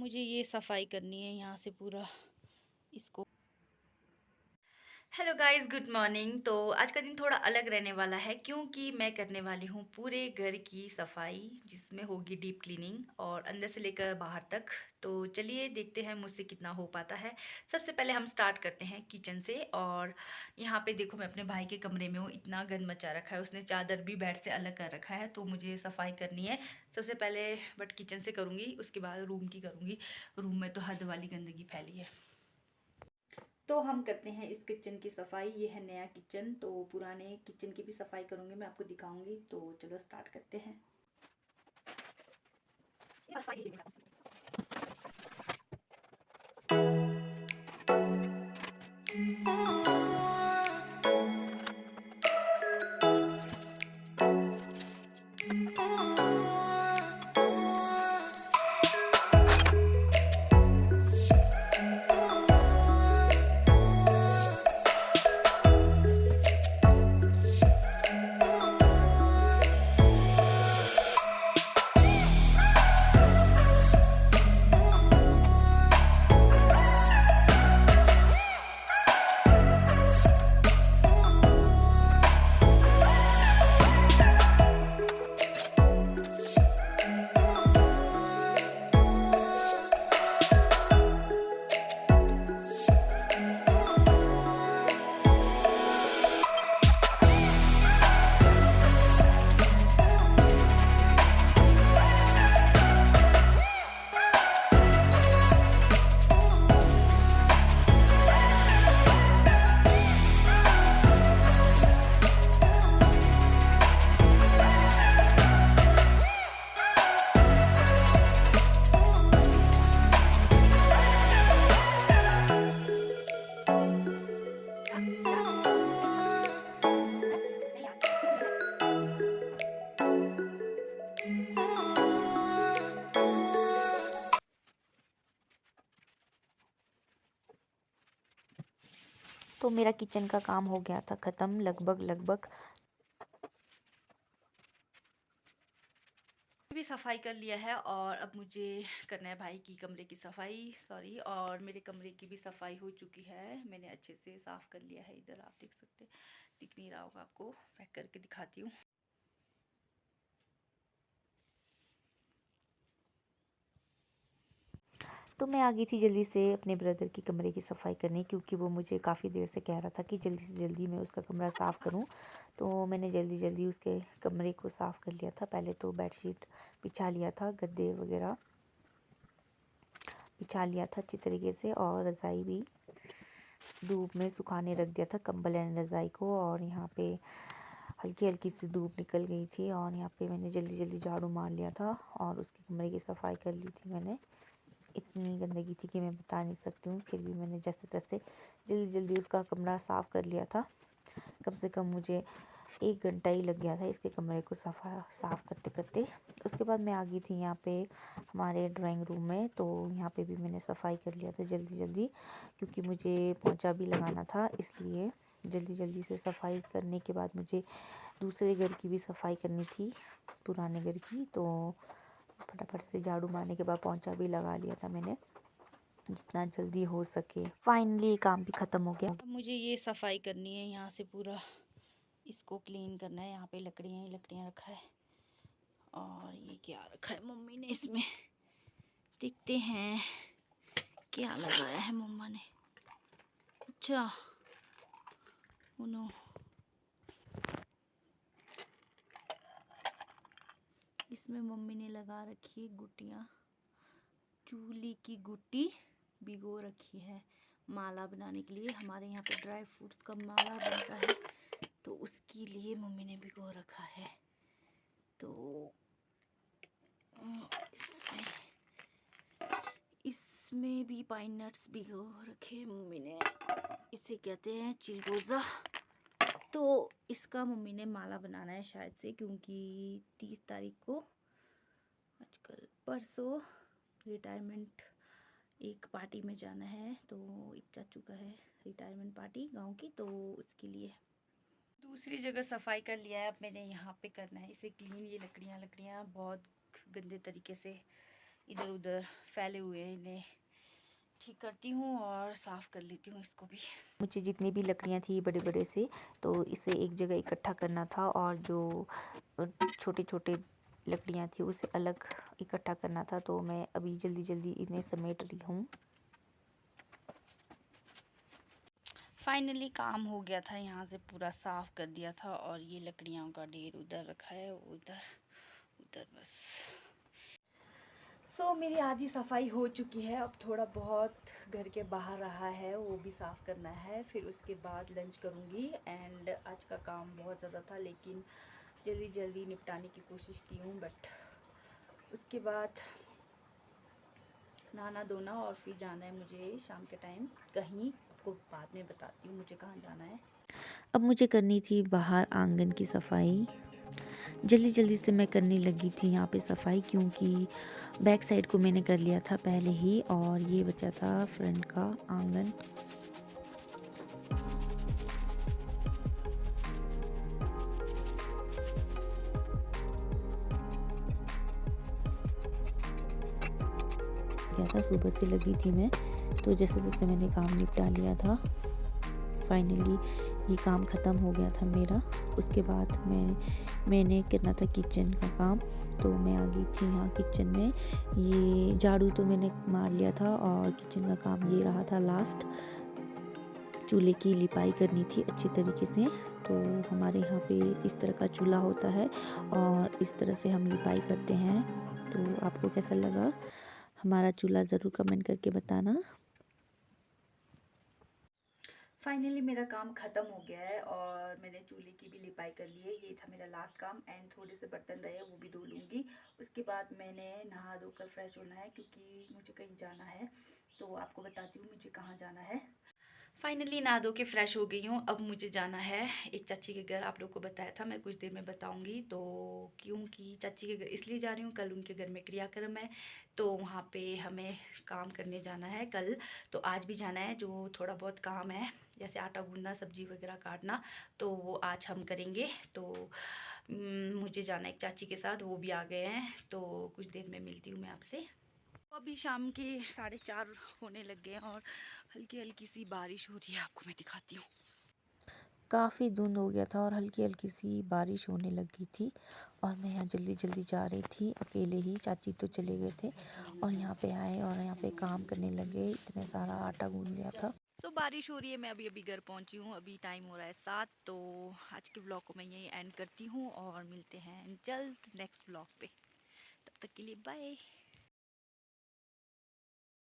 मुझे ये सफाई करनी है यहाँ से पूरा इसको। Hello guys, good morning. तो आज का दिन थोड़ा अलग रहने वाला है क्योंकि मैं करने वाली हूँ पूरे घर की सफाई, जिसमें होगी डीप क्लीनिंग और अंदर से लेकर बाहर तक। तो चलिए देखते हैं मुझसे कितना हो पाता है। सबसे पहले हम स्टार्ट करते हैं किचन से। और यहाँ पे देखो, मैं अपने भाई के कमरे में हूँ। इतना गंद मचा रखा है, उसने चादर भी बेड से अलग कर रखा है। तो मुझे सफाई करनी है सबसे पहले, बट किचन से करूँगी, उसके बाद रूम की करूँगी। रूम में तो हद वाली गंदगी फैली है। तो हम करते हैं इस किचन की सफाई। ये है नया किचन, तो पुराने किचन की भी सफाई करूंगी, मैं आपको दिखाऊंगी। तो चलो स्टार्ट करते हैं। तो मेरा किचन का काम हो गया था ख़त्म, लगभग भी सफाई कर लिया है। और अब मुझे करना है भाई की कमरे की सफाई, सॉरी, और मेरे कमरे की भी सफाई हो चुकी है। मैंने अच्छे से साफ़ कर लिया है। इधर आप देख सकते, दिख नहीं रहा होगा आपको, पैक करके दिखाती हूँ। तो मैं आ गई थी जल्दी से अपने ब्रदर की कमरे की सफाई करने, क्योंकि वो मुझे काफ़ी देर से कह रहा था कि जल्दी से जल्दी मैं उसका कमरा साफ़ करूं। तो मैंने जल्दी जल्दी उसके कमरे को साफ़ कर लिया था। पहले तो बेडशीट बिछा लिया था, गद्दे वगैरह बिछा लिया था अच्छी तरीके से, और रज़ाई भी धूप में सुखाने रख दिया था, कंबल एंड रज़ाई को। और यहाँ पे हल्की हल्की सी धूप निकल गई थी, और यहाँ पे मैंने जल्दी जल्दी झाड़ू मार लिया था और उसके कमरे की सफाई कर ली थी मैंने। इतनी गंदगी थी कि मैं बता नहीं सकती हूँ, फिर भी मैंने जैसे तैसे जल्दी जल्दी उसका कमरा साफ़ कर लिया था। कम से कम मुझे 1 घंटा ही लग गया था इसके कमरे को साफ़ करते करते। उसके बाद मैं आ गई थी यहाँ पे हमारे ड्राइंग रूम में। तो यहाँ पे भी मैंने सफाई कर लिया था जल्दी जल्दी, क्योंकि मुझे पोंछा भी लगाना था, इसलिए जल्दी जल्दी से सफाई करने के बाद मुझे दूसरे घर की भी सफाई करनी थी, पुराने घर की। तो फटाफट से झाड़ू मारने के बाद पोंछा भी लगा लिया था मैंने, जितना जल्दी हो सके। फाइनली काम भी ख़त्म हो गया। अब मुझे ये सफाई करनी है यहाँ से पूरा, इसको क्लीन करना है। यहाँ पे लकड़ियाँ ही लकड़ियाँ रखा है, और ये क्या रखा है मम्मी ने इसमें, देखते हैं क्या लगाया है मम्मा ने। अच्छा, नो, इसमें मम्मी ने लगा रखी है गुटियाँ, चूली की गुटी भिगो रखी है माला बनाने के लिए। हमारे यहाँ पे ड्राई फ्रूट्स का माला बनता है, तो उसके लिए मम्मी ने भिगो रखा है। तो इसमें इसमें भी पाइन नट्स भिगो रखे हैं मम्मी ने, इसे कहते हैं चिलगोज़ा। तो इसका मम्मी ने माला बनाना है शायद से, क्योंकि 30 तारीख को, आजकल परसों, रिटायरमेंट एक पार्टी में जाना है। तो एक चाचू का है रिटायरमेंट पार्टी गांव की, तो उसके लिए दूसरी जगह सफाई कर लिया है। अब मैंने यहाँ पे करना है इसे क्लीन। ये लकड़ियाँ बहुत गंदे तरीके से इधर उधर फैले हुए हैं, इन्हें ठीक करती हूँ और साफ़ कर लेती हूँ इसको भी। मुझे जितनी भी लकड़ियाँ थी बड़े बड़े से, तो इसे एक जगह इकट्ठा करना था और जो छोटे छोटे लकड़ियाँ थी उसे अलग इकट्ठा करना था। तो मैं अभी जल्दी जल्दी इन्हें समेट रही हूँ। फाइनली काम हो गया था, यहाँ से पूरा साफ़ कर दिया था और ये लकड़ियों का ढेर उधर रखा है, उधर उधर बस। मेरी आधी सफाई हो चुकी है। अब थोड़ा बहुत घर के बाहर रहा है वो भी साफ़ करना है, फिर उसके बाद लंच करूँगी। एंड आज का काम बहुत ज़्यादा था लेकिन जल्दी जल्दी निपटाने की कोशिश की हूँ, बट उसके बाद नहाना धोना और फिर जाना है मुझे शाम के टाइम कहीं। आपको बाद में बताती हूँ मुझे कहाँ जाना है। अब मुझे करनी थी बाहर आंगन की सफाई। जल्दी जल्दी से मैं करने लगी थी यहाँ पे सफाई, क्योंकि बैक साइड को मैंने कर लिया था पहले ही और ये बचा था फ्रंट का आंगन। क्या था, सुबह से लगी थी मैं, तो जैसे जैसे मैंने काम निपटा लिया था, फाइनली ये काम ख़त्म हो गया था मेरा। उसके बाद मैंने करना था किचन का काम, तो मैं आ गई थी यहाँ किचन में। ये झाड़ू तो मैंने मार लिया था और किचन का काम ये रहा था लास्ट। चूल्हे की लिपाई करनी थी अच्छी तरीके से। तो हमारे यहाँ पे इस तरह का चूल्हा होता है और इस तरह से हम लिपाई करते हैं। तो आपको कैसा लगा हमारा चूल्हा, ज़रूर कमेंट करके बताना। फाइनली मेरा काम ख़त्म हो गया है और मैंने चूल्हे की भी लिपाई कर ली है। ये था मेरा लास्ट काम। एंड थोड़े से बर्तन रहे वो भी धो लूँगी। उसके बाद मैंने नहा धोकर फ्रेश होना है क्योंकि मुझे कहीं जाना है। तो आपको बताती हूँ मुझे कहाँ जाना है। फाइनली नहा धो के फ्रेश हो गई हूँ। अब मुझे जाना है एक चाची के घर। आप लोग को बताया था मैं कुछ देर में बताऊंगी। तो क्योंकि चाची के घर इसलिए जा रही हूँ, कल उनके घर में क्रियाक्रम है, तो वहाँ पे हमें काम करने जाना है कल। तो आज भी जाना है। जो थोड़ा बहुत काम है जैसे आटा गूंदना, सब्जी वगैरह काटना, तो वो आज हम करेंगे। तो मुझे जाना है एक चाची के साथ, वो भी आ गए हैं। तो कुछ देर में मिलती हूँ मैं आपसे। अभी शाम के 4:30 होने लग गए हैं और हल्की हल्की सी बारिश हो रही है। आपको मैं दिखाती हूँ। काफ़ी धुंध हो गया था और हल्की हल्की सी बारिश होने लगी थी और मैं यहाँ जल्दी जल्दी जा रही थी अकेले ही। चाची तो चले गए थे और यहाँ पे आए और यहाँ पे काम करने लगे। इतने सारा आटा गूंद लिया था। बारिश हो रही है। मैं अभी अभी घर पहुँची हूँ। अभी टाइम हो रहा है 7। तो आज के ब्लॉग को मैं यही एंड करती हूँ और मिलते हैं जल्द नेक्स्ट ब्लॉग पे। तब तक के लिए बाय।